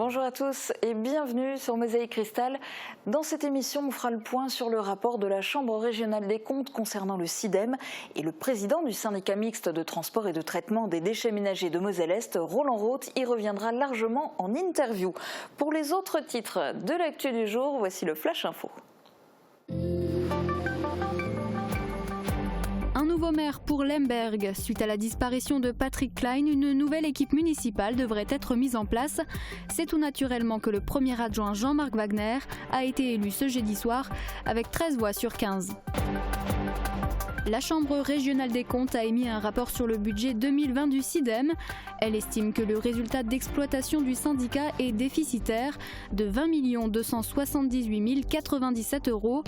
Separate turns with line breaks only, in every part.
Bonjour à tous et bienvenue sur Mosaïque Cristal. Dans cette émission, on fera le point sur le rapport de la Chambre régionale des comptes concernant le SIDEM et le président du syndicat mixte de transport et de traitement des déchets ménagers de Moselle-Est, Roland Roth, y reviendra largement en interview. Pour les autres titres de l'actu du jour, voici le Flash Info.
Un nouveau maire pour Lemberg. Suite à la disparition de Patrick Klein, une nouvelle équipe municipale devrait être mise en place. C'est tout naturellement que le premier adjoint Jean-Marc Wagner a été élu ce jeudi soir avec 13 voix sur 15. La Chambre régionale des comptes a émis un rapport sur le budget 2020 du SIDEM. Elle estime que le résultat d'exploitation du syndicat est déficitaire de 20 278 097 €.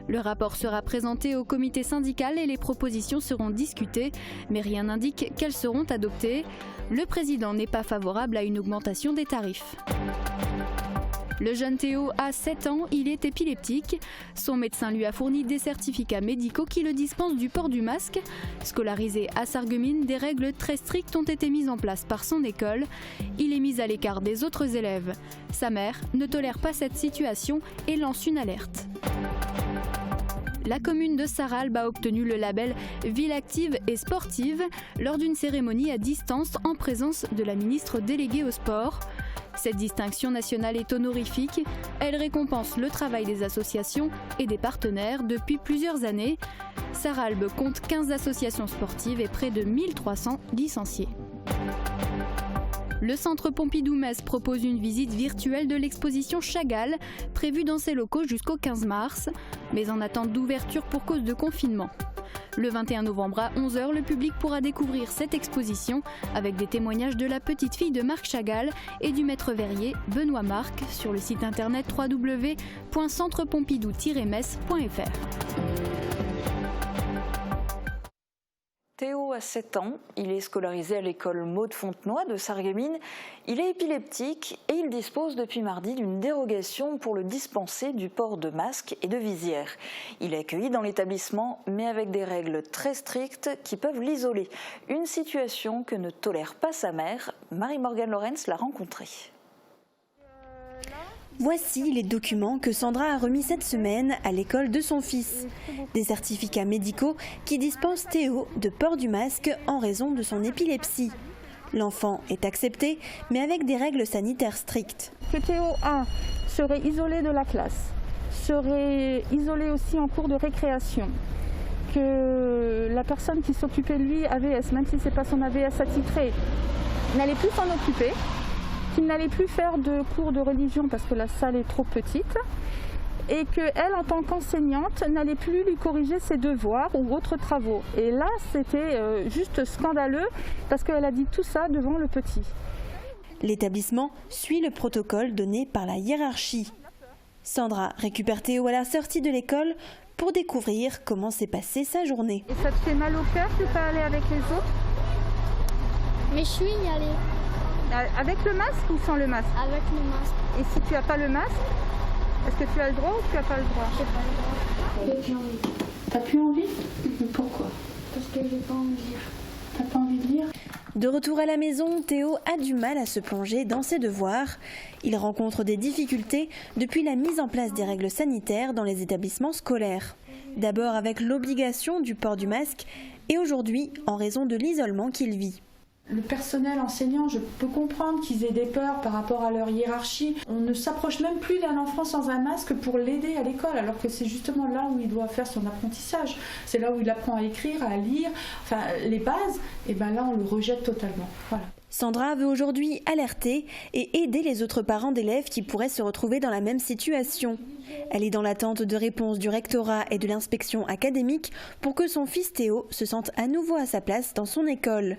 Le rapport sera présenté au comité syndical et les propositions seront discutées, mais rien n'indique qu'elles seront adoptées. Le président n'est pas favorable à une augmentation des tarifs. Le jeune Théo a 7 ans, il est épileptique. Son médecin lui a fourni des certificats médicaux qui le dispensent du port du masque. Scolarisé à Sarreguemines, des règles très strictes ont été mises en place par son école. Il est mis à l'écart des autres élèves. Sa mère ne tolère pas cette situation et lance une alerte. La commune de Sarralbe a obtenu le label Ville active et sportive lors d'une cérémonie à distance en présence de la ministre déléguée au sport. Cette distinction nationale est honorifique. Elle récompense le travail des associations et des partenaires depuis plusieurs années. Sarralbe compte 15 associations sportives et près de 1300 licenciés. Le Centre Pompidou-Metz propose une visite virtuelle de l'exposition Chagall, prévue dans ses locaux jusqu'au 15 mars, mais en attente d'ouverture pour cause de confinement. Le 21 novembre à 11 h, le public pourra découvrir cette exposition avec des témoignages de la petite fille de Marc Chagall et du maître verrier Benoît Marc sur le site internet www.centrepompidou-metz.fr.
Théo a 7 ans, il est scolarisé à l'école Maud Fontenoy de Sarreguemines. Il est épileptique et il dispose depuis mardi d'une dérogation pour le dispenser du port de masque et de visière. Il est accueilli dans l'établissement mais avec des règles très strictes qui peuvent l'isoler. Une situation que ne tolère pas sa mère. Marie-Morgane Lorenz l'a rencontrée.
Voici les documents que Sandra a remis cette semaine à l'école de son fils. Des certificats médicaux qui dispensent Théo de port du masque en raison de son épilepsie. L'enfant est accepté, mais avec des règles sanitaires strictes.
Que Théo 1 serait isolé de la classe, serait isolé aussi en cours de récréation. Que la personne qui s'occupait de lui, AVS, même si ce n'est pas son AVS attitré, n'allait plus s'en occuper. Qu'il n'allait plus faire de cours de religion parce que la salle est trop petite et qu'elle, en tant qu'enseignante, n'allait plus lui corriger ses devoirs ou autres travaux. Et là, c'était juste scandaleux parce qu'elle a dit tout ça devant le petit.
L'établissement suit le protocole donné par la hiérarchie. Sandra récupère Théo à la sortie de l'école pour découvrir comment s'est passée sa journée.
Et ça te fait mal au cœur de ne pas aller avec les autres?
Mais je suis y allée.
Avec le masque ou sans le masque?
Avec le masque.
Et si tu n'as pas le masque, est-ce que tu as le droit ou tu n'as pas le droit?
J'ai pas le droit.
J'ai plus envie. T'as plus envie? Pourquoi?
Parce que j'ai pas envie de lire.
T'as pas envie de lire?
De retour à la maison, Théo a du mal à se plonger dans ses devoirs. Il rencontre des difficultés depuis la mise en place des règles sanitaires dans les établissements scolaires. D'abord avec l'obligation du port du masque et aujourd'hui en raison de l'isolement qu'il vit.
Le personnel enseignant, je peux comprendre qu'ils aient des peurs par rapport à leur hiérarchie. On ne s'approche même plus d'un enfant sans un masque pour l'aider à l'école, alors que c'est justement là où il doit faire son apprentissage. C'est là où il apprend à écrire, à lire, enfin les bases, et bien là on le rejette totalement. Voilà.
Sandra veut aujourd'hui alerter et aider les autres parents d'élèves qui pourraient se retrouver dans la même situation. Elle est dans l'attente de réponses du rectorat et de l'inspection académique pour que son fils Théo se sente à nouveau à sa place dans son école.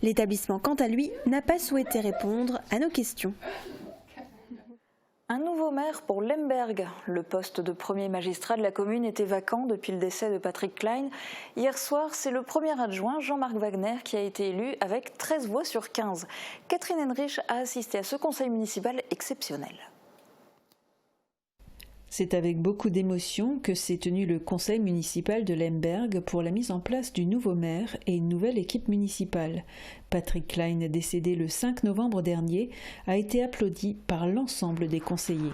L'établissement, quant à lui, n'a pas souhaité répondre à nos questions.
Un nouveau maire pour Lemberg. Le poste de premier magistrat de la commune était vacant depuis le décès de Patrick Klein. Hier soir, c'est le premier adjoint, Jean-Marc Wagner, qui a été élu avec 13 voix sur 15. Catherine Henrich a assisté à ce conseil municipal exceptionnel.
C'est avec beaucoup d'émotion que s'est tenu le conseil municipal de Lemberg pour la mise en place du nouveau maire et une nouvelle équipe municipale. Patrick Klein, décédé le 5 novembre dernier, a été applaudi par l'ensemble des conseillers.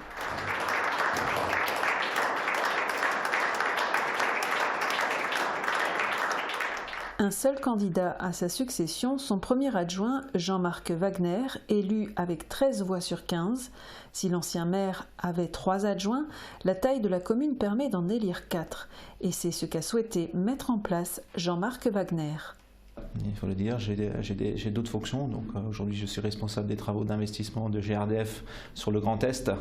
Un seul candidat à sa succession, son premier adjoint, Jean-Marc Wagner, élu avec 13 voix sur 15. Si l'ancien maire avait 3 adjoints, la taille de la commune permet d'en élire 4. Et c'est ce qu'a souhaité mettre en place Jean-Marc Wagner.
Il faut le dire, j'ai d'autres fonctions. Donc aujourd'hui, je suis responsable des travaux d'investissement de GRDF sur le Grand Est.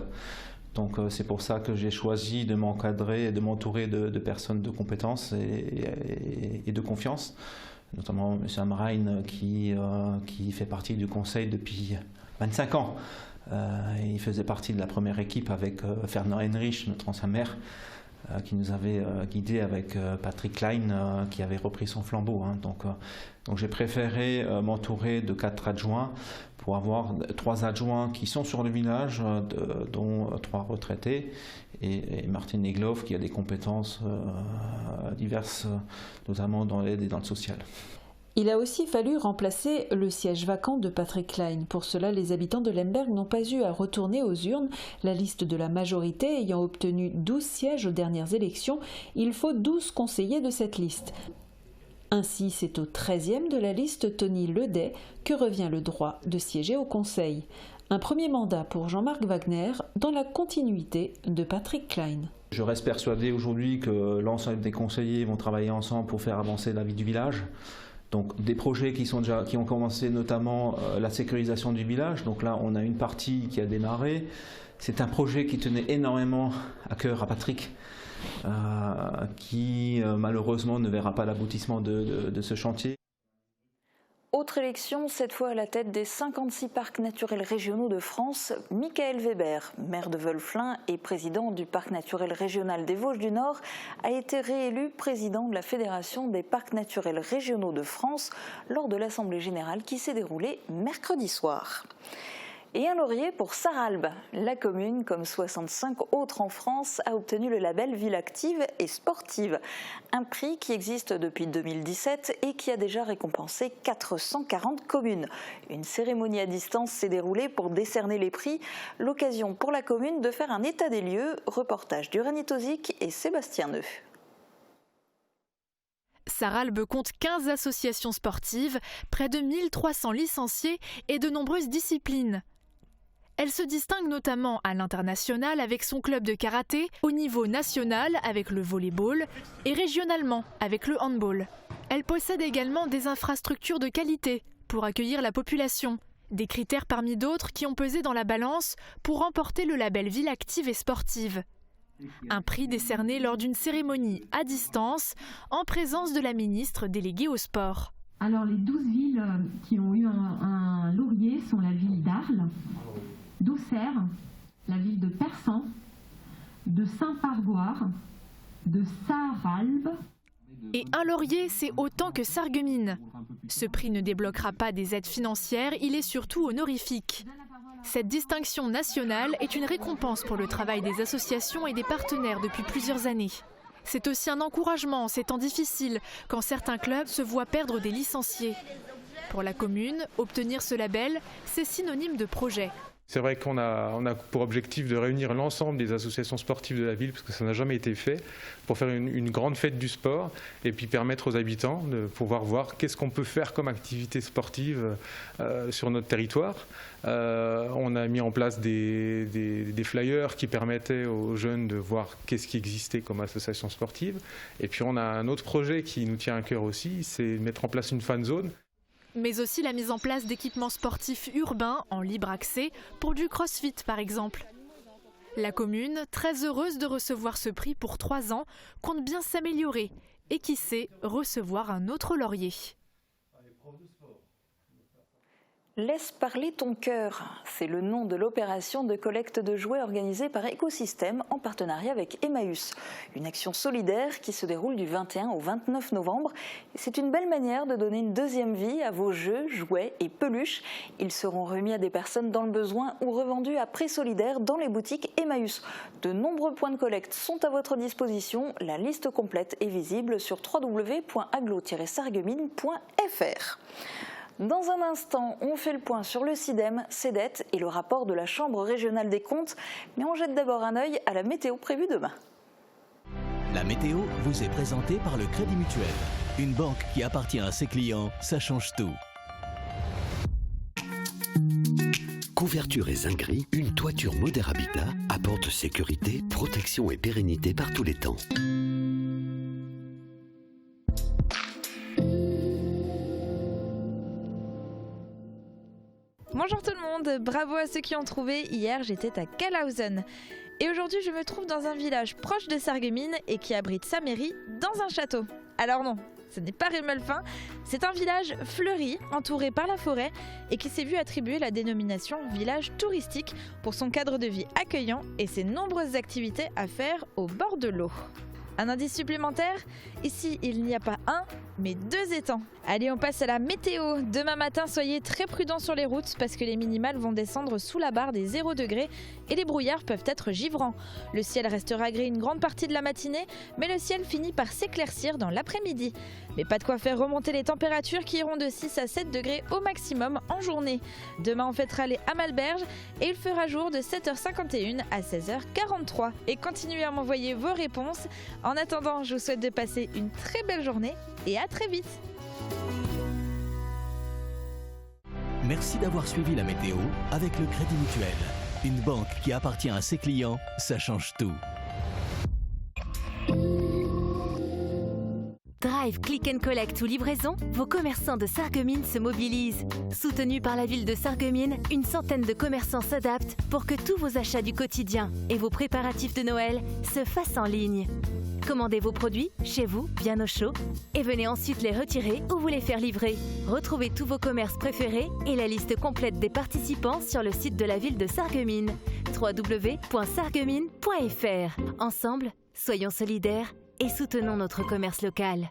Donc c'est pour ça que j'ai choisi de m'encadrer et de m'entourer de personnes de compétences et de confiance, notamment M. Amrain qui fait partie du conseil depuis 25 ans. Il faisait partie de la première équipe avec Fernand Henrich, notre ancien maire, qui nous avait guidés avec Patrick Klein, qui avait repris son flambeau. Donc j'ai préféré m'entourer de 4 adjoints pour avoir 3 adjoints qui sont sur le village, dont 3 retraités, et Martin Egloff qui a des compétences diverses, notamment dans l'aide et dans le social.
Il a aussi fallu remplacer le siège vacant de Patrick Klein. Pour cela, les habitants de Lemberg n'ont pas eu à retourner aux urnes. La liste de la majorité ayant obtenu 12 sièges aux dernières élections, il faut 12 conseillers de cette liste. Ainsi, c'est au 13e de la liste Tony Ledet que revient le droit de siéger au conseil. Un premier mandat pour Jean-Marc Wagner dans la continuité de Patrick Klein.
Je reste persuadé aujourd'hui que l'ensemble des conseillers vont travailler ensemble pour faire avancer la vie du village. Donc des projets qui ont commencé, notamment la sécurisation du village. Donc là, on a une partie qui a démarré. C'est un projet qui tenait énormément à cœur à Patrick, qui malheureusement ne verra pas l'aboutissement de ce chantier.
Autre élection, cette fois à la tête des 56 parcs naturels régionaux de France, Michael Weber, maire de Wölflin et président du parc naturel régional des Vosges du Nord, a été réélu président de la Fédération des parcs naturels régionaux de France lors de l'Assemblée générale qui s'est déroulée mercredi soir. Et un laurier pour Sarralbe. La commune, comme 65 autres en France, a obtenu le label Ville active et sportive. Un prix qui existe depuis 2017 et qui a déjà récompensé 440 communes. Une cérémonie à distance s'est déroulée pour décerner les prix. L'occasion pour la commune de faire un état des lieux. Reportage d'Uranie Tozic et Sébastien Neu.
Sarralbe compte 15 associations sportives, près de 1300 licenciés et de nombreuses disciplines. Elle se distingue notamment à l'international avec son club de karaté, au niveau national avec le volleyball et régionalement avec le handball. Elle possède également des infrastructures de qualité pour accueillir la population, des critères parmi d'autres qui ont pesé dans la balance pour remporter le label Ville active et sportive. Un prix décerné lors d'une cérémonie à distance en présence de la ministre déléguée au sport.
Alors les 12 villes qui ont eu un laurier sont la ville d'Arles, d'Auxerre, la ville de Persan, de Saint-Pargoire, de Sarralbe.
Et un laurier, c'est autant que Sarreguemines. Ce prix ne débloquera pas des aides financières, il est surtout honorifique. Cette distinction nationale est une récompense pour le travail des associations et des partenaires depuis plusieurs années. C'est aussi un encouragement en ces temps difficiles, quand certains clubs se voient perdre des licenciés. Pour la commune, obtenir ce label, c'est synonyme de projet.
C'est vrai qu'on a pour objectif de réunir l'ensemble des associations sportives de la ville, parce que ça n'a jamais été fait, pour faire une grande fête du sport et puis permettre aux habitants de pouvoir voir qu'est-ce qu'on peut faire comme activité sportive sur notre territoire. On a mis en place des flyers qui permettaient aux jeunes de voir qu'est-ce qui existait comme association sportive. Et puis on a un autre projet qui nous tient à cœur aussi, c'est de mettre en place une fan zone.
Mais aussi la mise en place d'équipements sportifs urbains en libre accès pour du crossfit par exemple. La commune, très heureuse de recevoir ce prix pour 3 ans, compte bien s'améliorer et qui sait recevoir un autre laurier.
Laisse parler ton cœur, c'est le nom de l'opération de collecte de jouets organisée par Écosystème en partenariat avec Emmaüs. Une action solidaire qui se déroule du 21 au 29 novembre. C'est une belle manière de donner une deuxième vie à vos jeux, jouets et peluches. Ils seront remis à des personnes dans le besoin ou revendus à prix solidaire dans les boutiques Emmaüs. De nombreux points de collecte sont à votre disposition. La liste complète est visible sur www.aglo-sarreguemines.fr. Dans un instant, on fait le point sur le SIDEM, CEDET et le rapport de la Chambre régionale des comptes. Mais on jette d'abord un œil à la météo prévue demain.
La météo vous est présentée par le Crédit Mutuel. Une banque qui appartient à ses clients, ça change tout.
Couverture et zinguerie, une toiture Moder Habitat apporte sécurité, protection et pérennité par tous les temps.
Bonjour tout le monde, bravo à ceux qui ont trouvé. Hier j'étais à Kalhausen. Et aujourd'hui je me trouve dans un village proche de Sarreguemines et qui abrite sa mairie dans un château. Alors non, ce n'est pas Rémelfin, c'est un village fleuri, entouré par la forêt et qui s'est vu attribuer la dénomination village touristique pour son cadre de vie accueillant et ses nombreuses activités à faire au bord de l'eau. Un indice supplémentaire, ici il n'y a pas un, mais 2 étangs. Allez, on passe à la météo. Demain matin, soyez très prudents sur les routes parce que les minimales vont descendre sous la barre des 0 degrés et les brouillards peuvent être givrants. Le ciel restera gris une grande partie de la matinée, mais le ciel finit par s'éclaircir dans l'après-midi. Mais pas de quoi faire remonter les températures qui iront de 6 à 7 degrés au maximum en journée. Demain, on fêtera les Amalberges et il fera jour de 7h51 à 16h43. Et continuez à m'envoyer vos réponses. En attendant, je vous souhaite de passer une très belle journée et à très vite.
Merci d'avoir suivi la météo avec le Crédit Mutuel. Une banque qui appartient à ses clients, ça change tout.
Drive, Click and Collect ou livraison, vos commerçants de Sarreguemines se mobilisent. Soutenus par la ville de Sarreguemines, une centaine de commerçants s'adaptent pour que tous vos achats du quotidien et vos préparatifs de Noël se fassent en ligne. Commandez vos produits chez vous, bien au chaud, et venez ensuite les retirer ou vous les faire livrer. Retrouvez tous vos commerces préférés et la liste complète des participants sur le site de la ville de Sarreguemines, www.sarreguemines.fr. Ensemble, soyons solidaires et soutenons notre commerce local.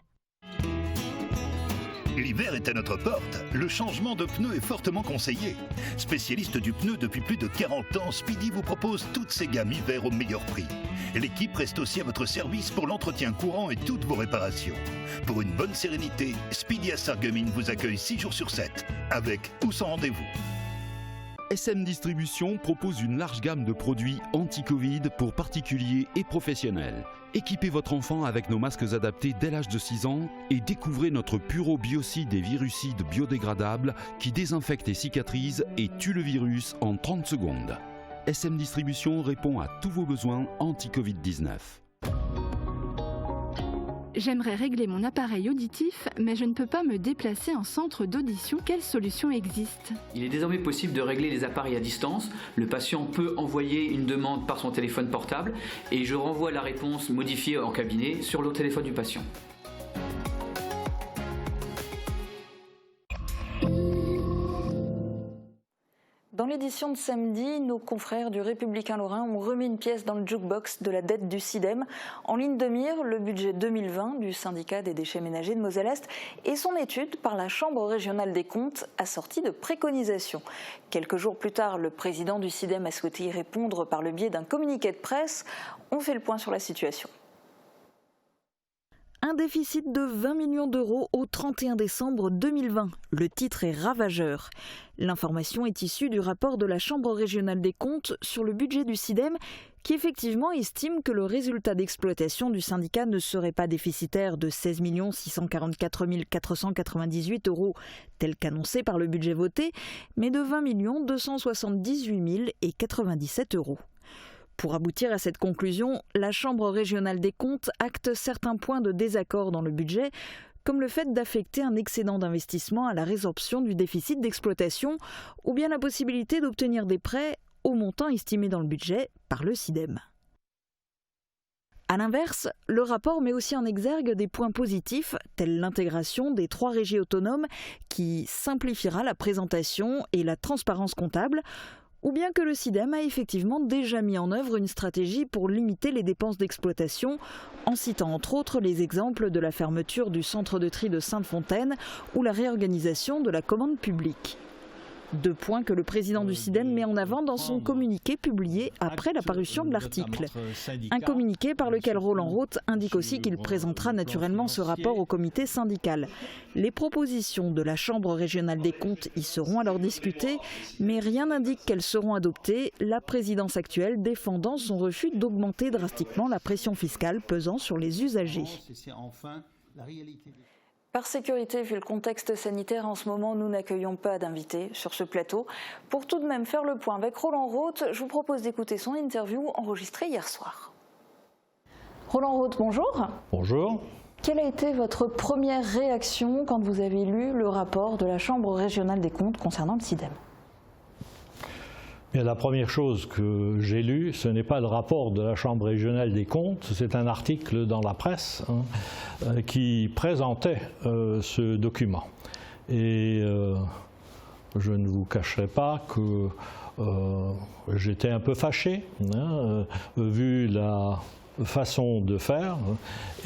L'hiver est à notre porte. Le changement de pneu est fortement conseillé. Spécialiste du pneu depuis plus de 40 ans, Speedy vous propose toutes ses gammes hiver au meilleur prix. L'équipe reste aussi à votre service pour l'entretien courant et toutes vos réparations. Pour une bonne sérénité, Speedy à Sarreguemines vous accueille 6 jours sur 7, avec ou sans rendez-vous.
SM Distribution propose une large gamme de produits anti-Covid pour particuliers et professionnels. Équipez votre enfant avec nos masques adaptés dès l'âge de 6 ans et découvrez notre Puro Biocide et Virucide biodégradables qui désinfectent et cicatrisent et tuent le virus en 30 secondes. SM Distribution répond à tous vos besoins anti-Covid-19.
J'aimerais régler mon appareil auditif, mais je ne peux pas me déplacer en centre d'audition. Quelle solution existe ?
Il est désormais possible de régler les appareils à distance. Le patient peut envoyer une demande par son téléphone portable et je renvoie la réponse modifiée en cabinet sur le téléphone du patient.
Dans l'édition de samedi, nos confrères du Républicain Lorrain ont remis une pièce dans le jukebox de la dette du SIDEM. En ligne de mire, le budget 2020 du syndicat des déchets ménagers de Moselle-Est et son étude par la Chambre régionale des comptes assortie de préconisations. Quelques jours plus tard, le président du SIDEM a souhaité y répondre par le biais d'un communiqué de presse. On fait le point sur la situation.
Un déficit de 20 millions d'euros au 31 décembre 2020. Le titre est ravageur. L'information est issue du rapport de la Chambre régionale des comptes sur le budget du SIDEM qui effectivement estime que le résultat d'exploitation du syndicat ne serait pas déficitaire de 16 644 498 euros tel qu'annoncé par le budget voté, mais de 20 278 097 euros. Pour aboutir à cette conclusion, la Chambre régionale des comptes acte certains points de désaccord dans le budget, comme le fait d'affecter un excédent d'investissement à la résorption du déficit d'exploitation ou bien la possibilité d'obtenir des prêts au montant estimé dans le budget par le SIDEM. A l'inverse, le rapport met aussi en exergue des points positifs, tels l'intégration des 3 régies autonomes qui simplifiera la présentation et la transparence comptable, ou bien que le SIDEM a effectivement déjà mis en œuvre une stratégie pour limiter les dépenses d'exploitation, en citant entre autres les exemples de la fermeture du centre de tri de Sainte-Fontaine ou la réorganisation de la commande publique. 2 points que le président du SIDEM met en avant dans son communiqué publié après la parution de l'article. Un communiqué par lequel Roland Roth indique aussi qu'il présentera naturellement ce rapport au comité syndical. Les propositions de la Chambre régionale des comptes y seront alors discutées, mais rien n'indique qu'elles seront adoptées, la présidence actuelle défendant son refus d'augmenter drastiquement la pression fiscale pesant sur les usagers.
Par sécurité, vu le contexte sanitaire en ce moment, nous n'accueillons pas d'invités sur ce plateau. Pour tout de même faire le point avec Roland Roth, je vous propose d'écouter son interview enregistrée hier soir. Roland Roth, bonjour.
Bonjour.
Quelle a été votre première réaction quand vous avez lu le rapport de la Chambre régionale des comptes concernant le SIDEM ?
La première chose que j'ai lue, ce n'est pas le rapport de la Chambre régionale des comptes, c'est un article dans la presse qui présentait ce document. Et je ne vous cacherai pas que j'étais un peu fâché, vu la façon de faire,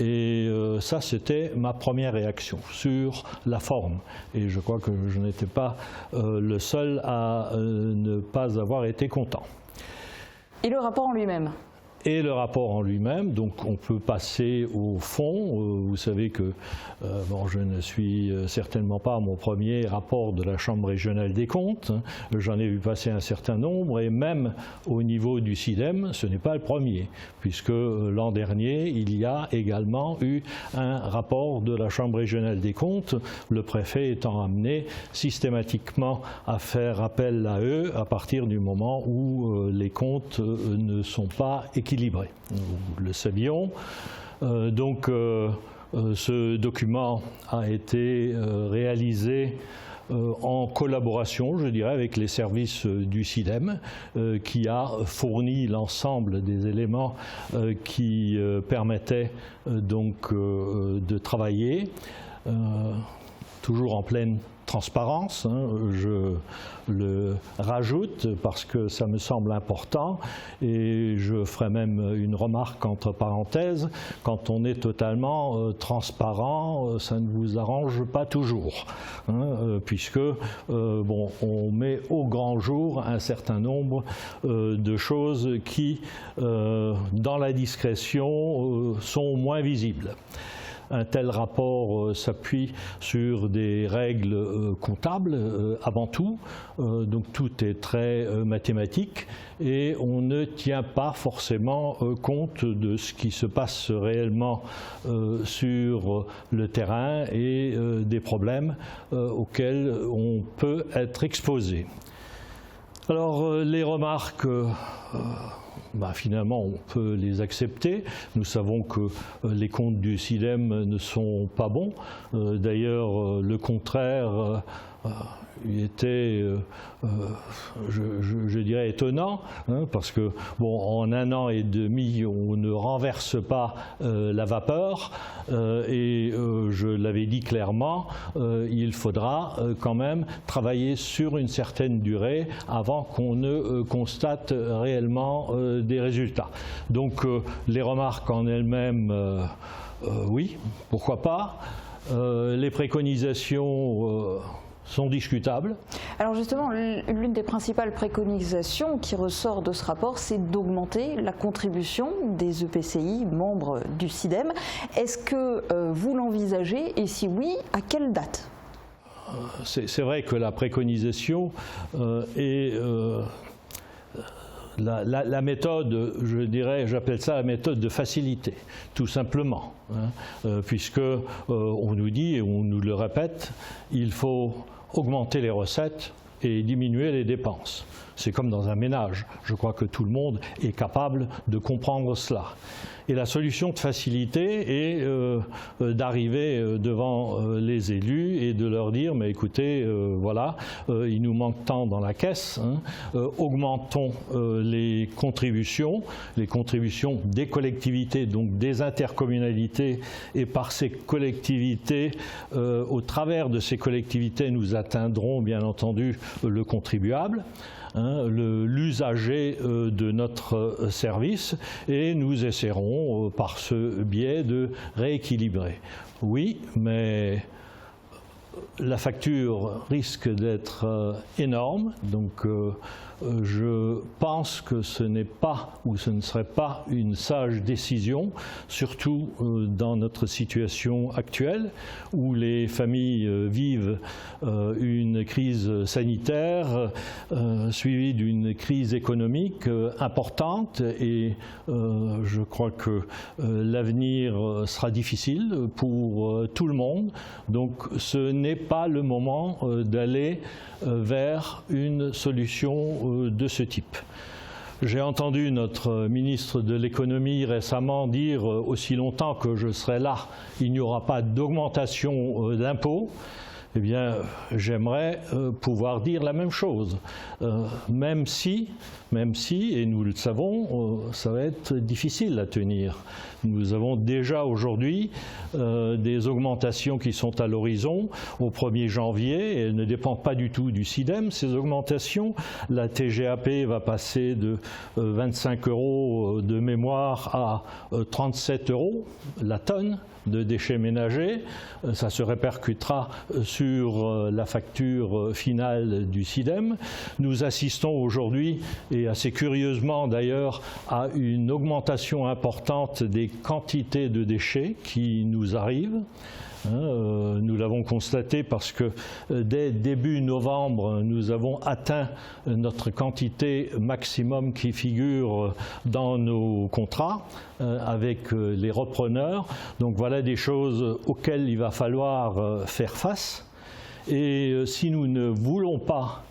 et ça c'était ma première réaction sur la forme, et je crois que je n'étais pas le seul à ne pas avoir été content.
Et le rapport en lui-même ?
Et le rapport en lui-même, donc on peut passer au fond. Vous savez que bon, je ne suis certainement pas à mon premier rapport de la Chambre régionale des comptes. J'en ai vu passer un certain nombre, et même au niveau du SIDEM, ce n'est pas le premier, puisque l'an dernier, il y a également eu un rapport de la Chambre régionale des comptes, le préfet étant amené systématiquement à faire appel à eux à partir du moment où les comptes ne sont pas équilibrés. Nous le savions. Donc ce document a été réalisé en collaboration, je dirais, avec les services du SIDEM, qui a fourni l'ensemble des éléments qui permettaient donc de travailler, toujours en pleine transparence, je le rajoute parce que ça me semble important, et je ferai même une remarque entre parenthèses: quand on est totalement transparent, ça ne vous arrange pas toujours, puisque bon, on met au grand jour un certain nombre de choses qui, dans la discrétion, sont moins visibles. Un tel rapport s'appuie sur des règles comptables avant tout, donc tout est très mathématique, et on ne tient pas forcément compte de ce qui se passe réellement sur le terrain et des problèmes auxquels on peut être exposé. Alors les remarques, finalement on peut les accepter. Nous savons que les comptes du SIDEM ne sont pas bons. D'ailleurs le contraire était, je dirais, étonnant, parce que bon, en 1 an et demi, on ne renverse pas la vapeur, et je l'avais dit clairement, il faudra quand même travailler sur une certaine durée avant qu'on ne constate réellement des résultats. Donc les remarques en elles-mêmes, oui, pourquoi pas. Les préconisations sont discutables.
Alors justement, l'une des principales préconisations qui ressort de ce rapport, c'est d'augmenter la contribution des EPCI membres du SIDEM. Est-ce que vous l'envisagez, et si oui, à quelle date ?
C'est vrai que la préconisation est... La méthode, je dirais, j'appelle ça la méthode de facilité, tout simplement, puisque on nous dit, et on nous le répète, il faut augmenter les recettes et diminuer les dépenses. C'est comme dans un ménage. Je crois que tout le monde est capable de comprendre cela. Et la solution de facilité est d'arriver devant les élus et de leur dire, mais écoutez, voilà, il nous manque tant dans la caisse, augmentons les contributions des collectivités, donc des intercommunalités, et par ces collectivités, au travers de ces collectivités, nous atteindrons bien entendu le contribuable, l'usager de notre service, et nous essaierons par ce biais de rééquilibrer. Oui, mais la facture risque d'être énorme, donc je pense que ce n'est pas ou ce ne serait pas une sage décision, surtout dans notre situation actuelle où les familles vivent une crise sanitaire suivie d'une crise économique importante, et je crois que l'avenir sera difficile pour tout le monde. Donc ce n'est pas le moment d'aller vers une solution de ce type. J'ai entendu notre ministre de l'économie récemment dire, aussi longtemps que je serai là, il n'y aura pas d'augmentation d'impôts. Eh bien, j'aimerais pouvoir dire la même chose, même si, et nous le savons, ça va être difficile à tenir. Nous avons déjà aujourd'hui des augmentations qui sont à l'horizon au 1er janvier, et elles ne dépendent pas du tout du SIDEM, ces augmentations. La TGAP va passer de 25 € de mémoire à 37 € la tonne de déchets ménagers. Ça se répercutera sur la facture finale du SIDEM. Nous assistons aujourd'hui, et assez curieusement d'ailleurs, à une augmentation importante des quantités de déchets qui nous arrivent. Nous l'avons constaté parce que dès début novembre, nous avons atteint notre quantité maximum qui figure dans nos contrats avec les repreneurs. Donc voilà des choses auxquelles il va falloir faire face. Et si nous ne voulons pas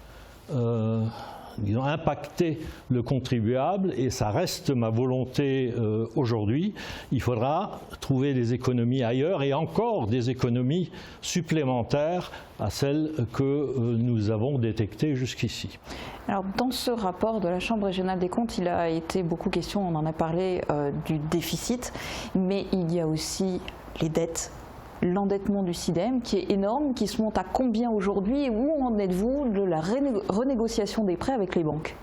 impacter le contribuable, et ça reste ma volonté aujourd'hui, il faudra trouver des économies ailleurs, et encore des économies supplémentaires à celles que nous avons détectées jusqu'ici.
Alors, dans ce rapport de la Chambre régionale des comptes, il a été beaucoup question, on en a parlé, du déficit, mais il y a aussi les dettes. L'endettement du SIDEM qui est énorme, qui se monte à combien aujourd'hui, et où en êtes-vous de la renégociation des prêts avec les banques?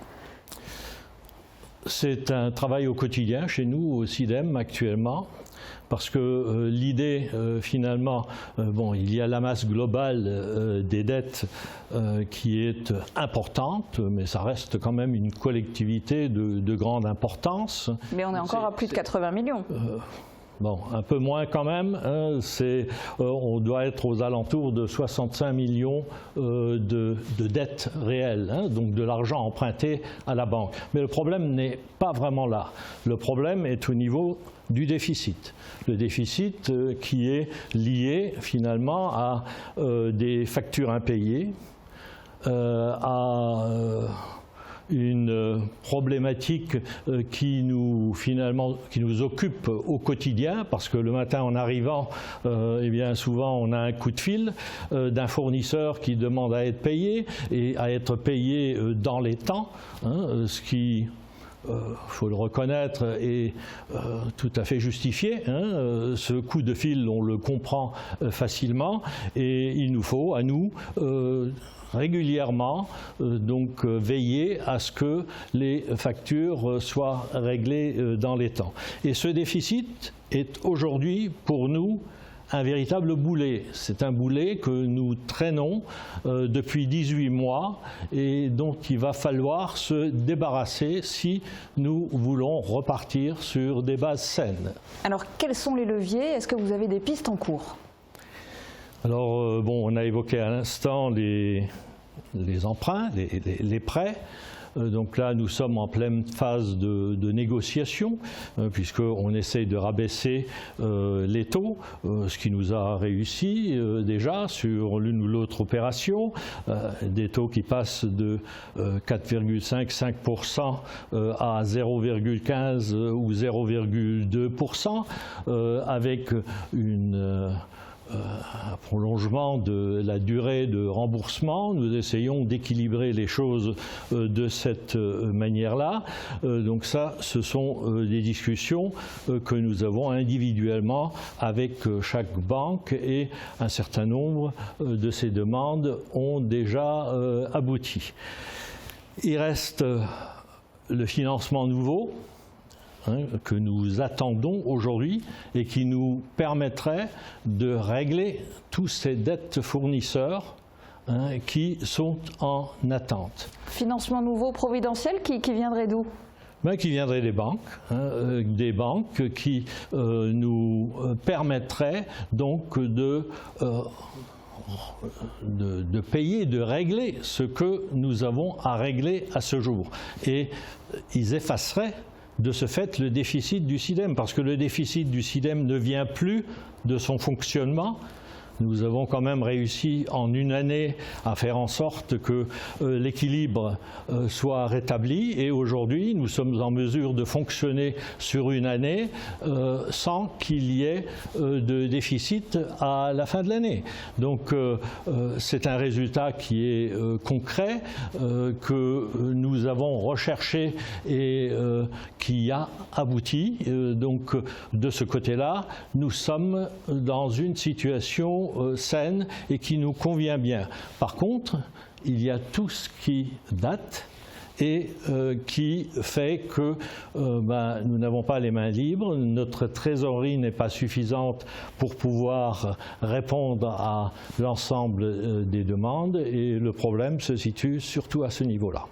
C'est un travail au quotidien chez nous, au SIDEM actuellement, parce que l'idée finalement, il y a la masse globale des dettes qui est importante, mais ça reste quand même une collectivité de grande importance.
Mais on est encore à plus de 80 millions.
Bon, un peu moins quand même, on doit être aux alentours de 65 millions de dettes réelles, donc de l'argent emprunté à la banque. Mais le problème n'est pas vraiment là. Le problème est au niveau du déficit. Le déficit qui est lié finalement à des factures impayées, à une problématique qui nous occupe au quotidien, parce que le matin en arrivant, bien souvent on a un coup de fil d'un fournisseur qui demande à être payé, et à être payé dans les temps, ce qui, faut le reconnaître, est tout à fait justifié. Ce coup de fil, on le comprend facilement, et il nous faut, à nous, régulièrement veiller à ce que les factures soient réglées dans les temps. Et ce déficit est aujourd'hui pour nous un véritable boulet. C'est un boulet que nous traînons depuis 18 mois et dont il va falloir se débarrasser si nous voulons repartir sur des bases saines.
Alors quels sont les leviers? Est-ce que vous avez des pistes en cours?
Alors, on a évoqué à l'instant les emprunts, les prêts. Donc là, nous sommes en pleine phase de négociation, puisqu'on essaye de rabaisser les taux, ce qui nous a réussi déjà sur l'une ou l'autre opération, des taux qui passent de 4,5% à 0,15 ou 0,2%, avec un prolongement de la durée de remboursement. Nous essayons d'équilibrer les choses de cette manière-là. Donc ça, ce sont des discussions que nous avons individuellement avec chaque banque, et un certain nombre de ces demandes ont déjà abouti. Il reste le financement nouveau, que nous attendons aujourd'hui et qui nous permettrait de régler tous ces dettes fournisseurs qui sont en attente.
Financement nouveau providentiel qui viendrait d'où ?
Qui viendrait des banques qui nous permettraient donc de payer, de régler ce que nous avons à régler à ce jour. Et ils effaceraient de ce fait le déficit du SIDEM, parce que le déficit du SIDEM ne vient plus de son fonctionnement. Nous avons quand même réussi en une année à faire en sorte que l'équilibre soit rétabli, et aujourd'hui nous sommes en mesure de fonctionner sur une année sans qu'il y ait de déficit à la fin de l'année. Donc c'est un résultat qui est concret, que nous avons recherché et qui a abouti. Donc de ce côté-là, nous sommes dans une situation saine et qui nous convient bien. Par contre, il y a tout ce qui date et qui fait que nous n'avons pas les mains libres, notre trésorerie n'est pas suffisante pour pouvoir répondre à l'ensemble des demandes, et le problème se situe surtout à ce niveau-là.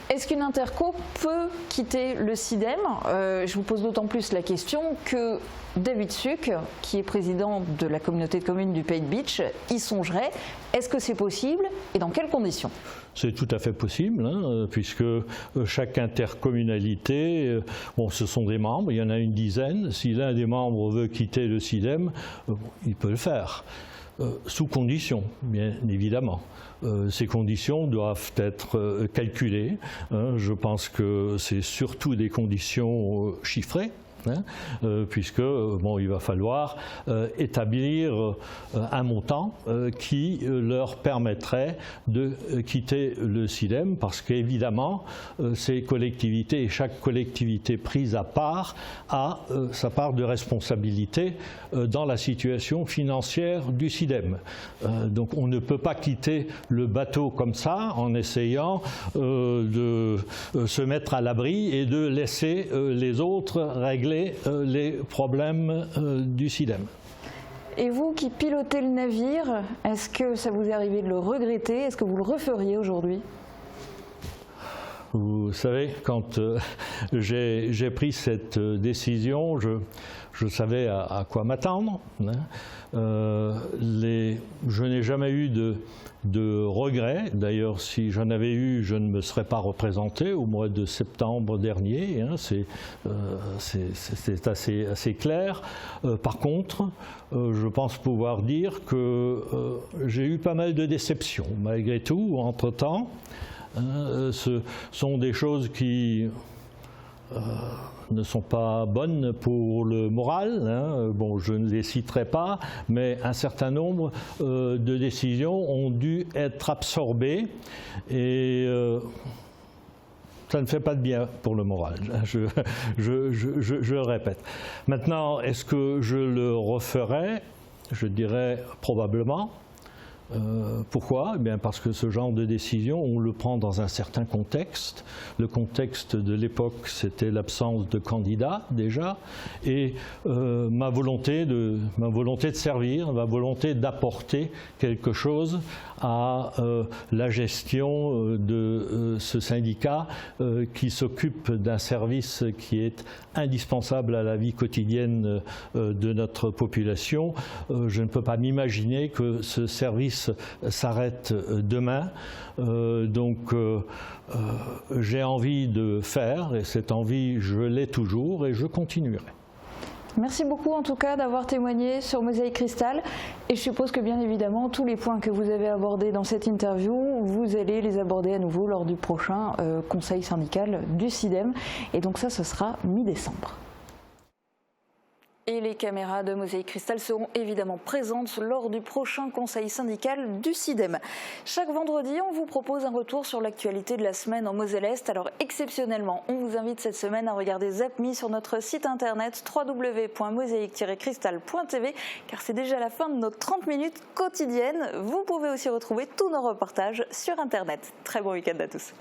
Est-ce qu'une interco peut quitter le SIDEM ? Je vous pose d'autant plus la question que David Suc, qui est président de la communauté de communes du Pays de Bitche, y songerait. Est-ce que c'est possible et dans quelles conditions ?
C'est tout à fait possible, puisque chaque intercommunalité, ce sont des membres, il y en a une dizaine. Si l'un des membres veut quitter le SIDEM, il peut le faire, sous conditions, bien évidemment. Ces conditions doivent être calculées. Je pense que c'est surtout des conditions chiffrées. Puisque il va falloir établir un montant qui leur permettrait de quitter le SIDEM, parce qu'évidemment ces collectivités, et chaque collectivité prise à part, a sa part de responsabilité dans la situation financière du SIDEM. Donc on ne peut pas quitter le bateau comme ça en essayant de se mettre à l'abri et de laisser les autres régler les problèmes du SIDEM.
Et vous qui pilotez le navire, est-ce que ça vous est arrivé de le regretter ? Est-ce que vous le referiez aujourd'hui ?
Vous savez, quand j'ai pris cette décision, je savais à quoi m'attendre. Je n'ai jamais eu de regrets. D'ailleurs, si j'en avais eu, je ne me serais pas représenté au mois de septembre dernier. C'est assez clair. Par contre, je pense pouvoir dire que j'ai eu pas mal de déceptions, malgré tout, entre-temps. Ce sont des choses qui ne sont pas bonnes pour le moral. Je ne les citerai pas, mais un certain nombre de décisions ont dû être absorbées, et ça ne fait pas de bien pour le moral, je le répète. Maintenant, est-ce que je le referai ? Je dirais probablement. Pourquoi ? Eh bien parce que ce genre de décision, on le prend dans un certain contexte. Le contexte de l'époque, c'était l'absence de candidats déjà, et ma volonté de servir, ma volonté d'apporter quelque chose à la gestion de ce syndicat qui s'occupe d'un service qui est indispensable à la vie quotidienne de notre population. Je ne peux pas m'imaginer que ce service service s'arrête demain. J'ai envie de faire, et cette envie, je l'ai toujours et je continuerai.
Merci beaucoup en tout cas d'avoir témoigné sur Mosaïque Cristal et je suppose que bien évidemment tous les points que vous avez abordés dans cette interview, vous allez les aborder à nouveau lors du prochain conseil syndical du SIDEM et donc ça, ce sera mi-décembre. Et les caméras de Mosaïque Cristal seront évidemment présentes lors du prochain conseil syndical du SIDEM. Chaque vendredi, on vous propose un retour sur l'actualité de la semaine en Moselle-Est. Alors exceptionnellement, on vous invite cette semaine à regarder ZapMe sur notre site internet www.mosaïque-cristal.tv car c'est déjà la fin de nos 30 minutes quotidiennes. Vous pouvez aussi retrouver tous nos reportages sur internet. Très bon week-end à tous.